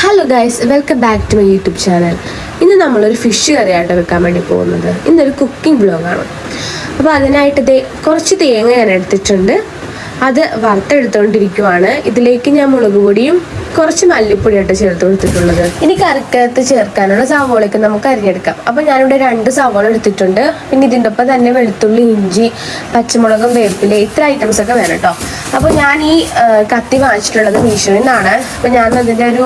Hello guys, welcome back to my YouTube channel. ഇന്ന് നമ്മളൊരു fish കറിയായിട്ട് വെക്കാൻ വേണ്ടി പോകുന്നത്. ഇന്നൊരു കുക്കിംഗ് വ്ലോഗാണ്. അപ്പോൾ അതിനായിട്ട് കുറച്ച് തേങ്ങ ഞാൻ എടുത്തിട്ടുണ്ട്. അത് വറുത്തെടുത്തുകൊണ്ടിരിക്കുവാണ്. ഇതിലേക്ക് ഞാൻ മുളക് പൊടിയും കുറച്ച് മല്ലിപ്പൊടിയായിട്ട് ചേർത്ത് കൊടുത്തിട്ടുള്ളത്. ഇനി കറിക്കകത്ത് ചേർക്കാനുള്ള സവോളയൊക്കെ നമുക്ക് അരിഞ്ഞെടുക്കാം. അപ്പോൾ ഞാനിവിടെ 2 സവോള എടുത്തിട്ടുണ്ട്. പിന്നെ ഇതിൻ്റെ ഒപ്പം തന്നെ വെളുത്തുള്ളി, ഇഞ്ചി, പച്ചമുളകും, വേപ്പില, ഇത്ര ഐറ്റംസ് ഒക്കെ വേണം കേട്ടോ. അപ്പോൾ ഞാൻ ഈ കത്തി വാങ്ങിച്ചിട്ടുള്ളത് മീഷോയിൽ നിന്നാണ്. അപ്പോൾ ഞാൻ അതിൻ്റെ ഒരു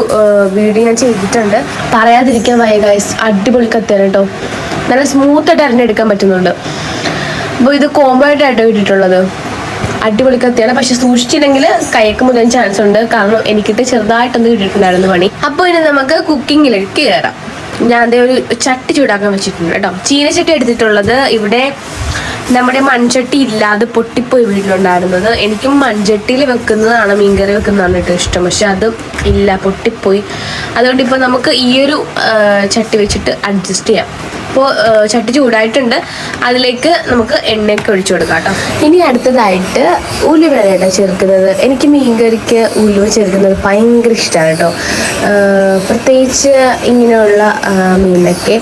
വീഡിയോ ഞാൻ ചെയ്തിട്ടുണ്ട്. പറയാതിരിക്കാൻ വയ്യ ഗൈസ്, അടിപൊളി കത്തിയാണ് കേട്ടോ. നല്ല സ്മൂത്തായിട്ട് അരിഞ്ഞെടുക്കാൻ പറ്റുന്നുണ്ട്. അപ്പോൾ ഇത് കോംബോ ആയിട്ടാണ് കിട്ടിയിട്ടുള്ളത്. അടിപൊളി കത്തിയാണ്. പക്ഷെ സൂക്ഷിച്ചില്ലെങ്കിൽ കൈക്ക് മുതൽ ചാൻസ് ഉണ്ട്. കാരണം എനിക്കിട്ട് ചെറുതായിട്ടൊന്ന് കിട്ടിയിട്ടുണ്ടായിരുന്നു പണി. അപ്പോൾ ഇനി നമുക്ക് കുക്കിങ്ങിലേക്ക് കയറാം. ഞാൻ അതേ ഒരു ചട്ടി ചൂടാക്കാൻ വെച്ചിട്ടുണ്ട് കേട്ടോ. ചീനച്ചട്ടി എടുത്തിട്ടുള്ളത്. ഇവിടെ നമ്മുടെ മൺചട്ടി ഇല്ലാതെ പൊട്ടിപ്പോയി വീട്ടിലുണ്ടായിരുന്നത്. എനിക്കും മൺചട്ടിയിൽ വെക്കുന്നതാണ്, മീൻകറി വെക്കുന്നതാണ് കേട്ടോ ഇഷ്ടം. പക്ഷെ അത് ഇല്ല, പൊട്ടിപ്പോയി. അതുകൊണ്ട് ഇപ്പോൾ നമുക്ക് ഈ ഒരു ചട്ടി വെച്ചിട്ട് അഡ്ജസ്റ്റ് ചെയ്യാം. അപ്പോൾ ചട്ടി ചൂടായിട്ടുണ്ട്. അതിലേക്ക് നമുക്ക് എണ്ണയൊക്കെ ഒഴിച്ചു കൊടുക്കാം കേട്ടോ. ഇനി അടുത്തതായിട്ട് ഉലുവയാണ് ചേർക്കുന്നത്. എനിക്ക് മീൻകറിക്ക് ഉലുവ ചേർക്കുന്നത് ഭയങ്കര ഇഷ്ടമാണ് കേട്ടോ. പ്രത്യേകിച്ച് ഇങ്ങനെയുള്ള മീനൊക്കെ,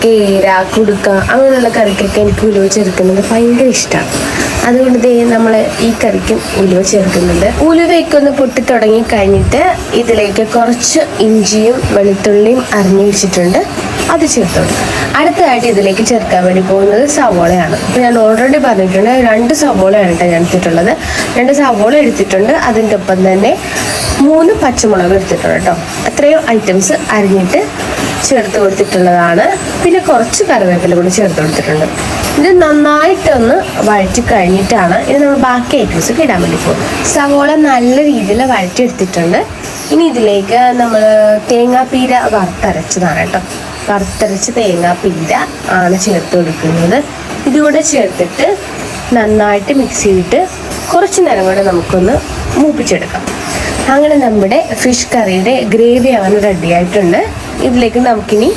കേര, കുടുക്ക, അങ്ങനെയുള്ള കറിക്കൊക്കെ എനിക്ക് ഉലുവ ചേർക്കുന്നത് ഭയങ്കര ഇഷ്ടമാണ്. അതുകൊണ്ട് നമ്മൾ ഈ കറിക്കും ഉലുവ ചേർക്കുന്നുണ്ട്. ഉലുവയൊക്കെ ഒന്ന് പൊട്ടി തുടങ്ങി കഴിഞ്ഞിട്ട് ഇതിലേക്ക് കുറച്ച് ഇഞ്ചിയും വെളുത്തുള്ളിയും അരിഞ്ഞു വെച്ചിട്ടുണ്ട്, അത് ചേർത്ത് കൊടുക്കും. അടുത്തതായിട്ട് ഇതിലേക്ക് ചേർക്കാൻ വേണ്ടി പോകുന്നത് സവോളയാണ്. അപ്പോൾ ഞാൻ ഓൾറെഡി പറഞ്ഞിട്ടുണ്ട് 2 സവോളയാണ് കേട്ടോ ഞാൻ എടുത്തിട്ടുള്ളത്. 2 സവോള എടുത്തിട്ടുണ്ട്. അതിൻ്റെ ഒപ്പം തന്നെ 3 പച്ചമുളക് എടുത്തിട്ടുണ്ട് കേട്ടോ. അത്രയും ഐറ്റംസ് അരിഞ്ഞിട്ട് ചേർത്ത് കൊടുത്തിട്ടുള്ളതാണ്. പിന്നെ കുറച്ച് കറിവേപ്പില കൂടി ചേർത്ത് കൊടുത്തിട്ടുണ്ട്. ഇത് നന്നായിട്ടൊന്ന് വഴറ്റി കഴിഞ്ഞിട്ടാണ് ഇത് നമ്മൾ ബാക്കി ഐറ്റംസ് ഇടാൻ വേണ്ടി പോകും. സവോള നല്ല രീതിയിൽ വഴറ്റിയെടുത്തിട്ടുണ്ട്. ഇനി ഇതിലേക്ക് നമ്മൾ തേങ്ങാപ്പീര വറുത്തരച്ചതാണ് കേട്ടോ. വറുത്തരച്ച് തേങ്ങാപ്പീര ആണ് ചേർത്ത് കൊടുക്കുന്നത്. ഇതുകൂടെ ചേർത്തിട്ട് നന്നായിട്ട് മിക്സ് ചെയ്തിട്ട് കുറച്ച് നേരം കൂടെ നമുക്കൊന്ന് മൂപ്പിച്ചെടുക്കാം. അങ്ങനെ നമ്മുടെ ഫിഷ് കറിയുടെ ഗ്രേവി അങ്ങനെ റെഡി ആയിട്ടുണ്ട്. ഇതിലേക്ക് നമുക്കിനി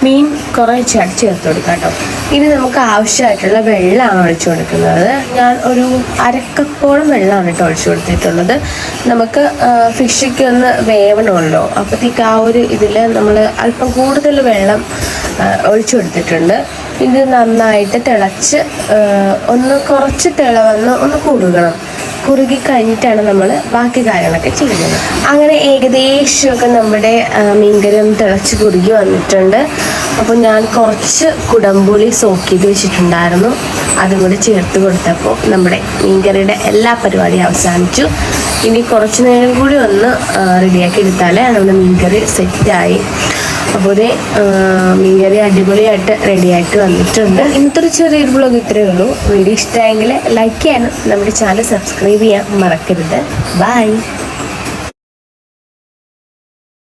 മീൻ കുറച്ചായിട്ട് ചേർത്ത് കൊടുക്കാം കേട്ടോ. ഇനി നമുക്ക് ആവശ്യമായിട്ടുള്ള വെള്ളമാണ് ഒഴിച്ചു കൊടുക്കുന്നത്. ഞാൻ ഒരു അരക്കപ്പോളം വെള്ളമാണ് കേട്ടോ ഒഴിച്ചു കൊടുത്തിട്ടുള്ളത്. നമുക്ക് ഫിഷൊക്കെ ഒന്ന് വേവണമല്ലോ, അപ്പോഴത്തേക്ക് ആ ഒരു ഇതിൽ നമ്മൾ അല്പം കൂടുതൽ വെള്ളം ഒഴിച്ചു കൊടുത്തിട്ടുണ്ട്. ഇത് നന്നായിട്ട് തിളച്ച് ഒന്ന് കുറച്ച് തിളവന്ന് ഒന്ന് കുറുകി കഴിഞ്ഞിട്ടാണ് നമ്മൾ ബാക്കി കാര്യങ്ങളൊക്കെ ചെയ്യുന്നത്. അങ്ങനെ ഏകദേശമൊക്കെ നമ്മുടെ മീൻകറി ഒന്ന് തിളച്ച് കുറുകി വന്നിട്ടുണ്ട്. അപ്പോൾ ഞാൻ കുറച്ച് കുടംപുളി സോക്ക് ചെയ്ത് വെച്ചിട്ടുണ്ടായിരുന്നു. അതും കൂടി ചേർത്ത് കൊടുത്തപ്പോൾ നമ്മുടെ മീൻകറിയുടെ എല്ലാ പരിപാടിയും അവസാനിച്ചു. ഇനി കുറച്ച് നേരം കൂടി ഒന്ന് റെഡിയാക്കി എടുത്താലേ നമ്മുടെ മീൻകറി സെറ്റായി. അപ്പോൾ മീൻകറി അടിപൊളിയായിട്ട് റെഡിയായിട്ട് വന്നിട്ടുണ്ട്. ഇന്നത്തെ ഒരു ചെറിയൊരു വ്ലോഗ് ഇത്രയേ ഉള്ളൂ. വീഡിയോ ഇഷ്ടമായെങ്കിൽ ലൈക്ക് ചെയ്യാനും നമ്മുടെ ചാനൽ സബ്സ്ക്രൈബ് ചെയ്യാൻ മറക്കരുത്. ബൈ.